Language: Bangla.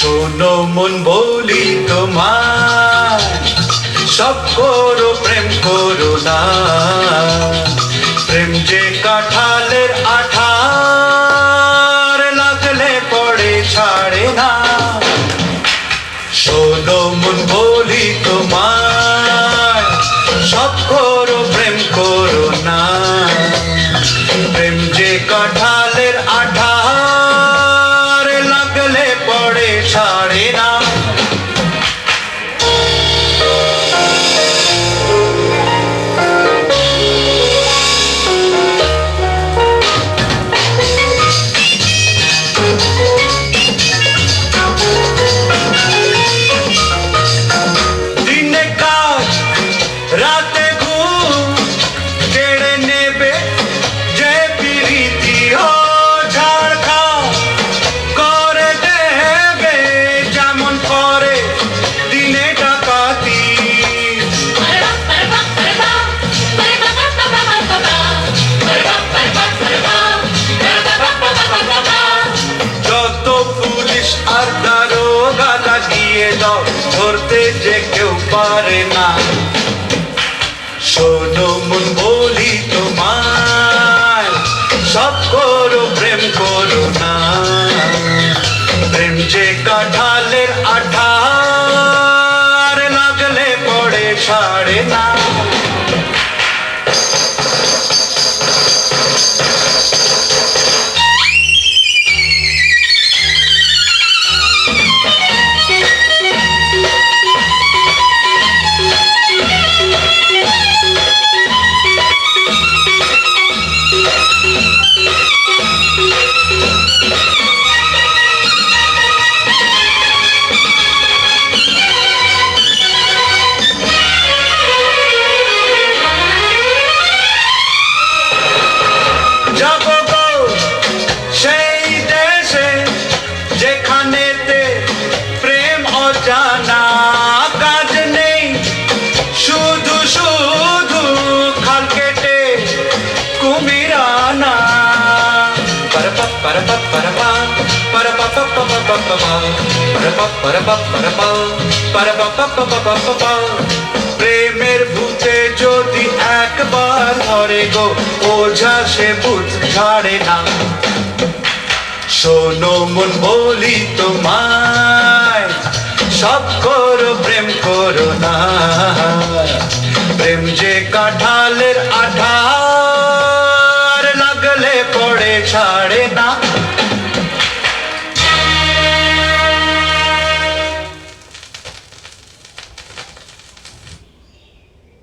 শোনো মন বলি তোমার, সব করো প্রেম করো না। প্রেম যে কাঁঠালের আঠার, লাগলে পড়ে ছাড়ে না। শোনো মন বলি তোমার, সব করো প্রেম করো না। প্রেম যে কাঁঠালের আঠার, লাগলে পড়ে ছাড়ে না। দিনে কাজ রাতে ঘুম কেড়ে নেবে যে প্রীতি, ও ঝাড়খা করে দেবে যেমন করে দিনে ডাকাতি। যত পুলিশ আর দারোগা লাগিয়ে দাও, ধরতে যে কেউ পারে না। শোনো মন বলি তোমায়, সব করো প্রেম করো না। প্রেম যে কাঁঠালের আঠার, লাগলে পড়ে ছাড়ে না। যাবো গো সেই দেশে যেখানেতে প্রেম অজানা, কাজ নেই শুধু শুধু খাল কেটে কুমিরানা। পারপা পারপা পারপা পারপা পাপা পাপা পারপা পারপা পারপা পারপা পাপা পাপা। প্রেমের ভূতে যদি একবার ধরে গো, ওঝা সে ভূত ছাড়ে না। শোনো মন বলি তোমায়, সব করো প্রেম করো না। প্রেম যে কাঁঠালের আঠার, লাগলে পড়ে ছাড়ে না।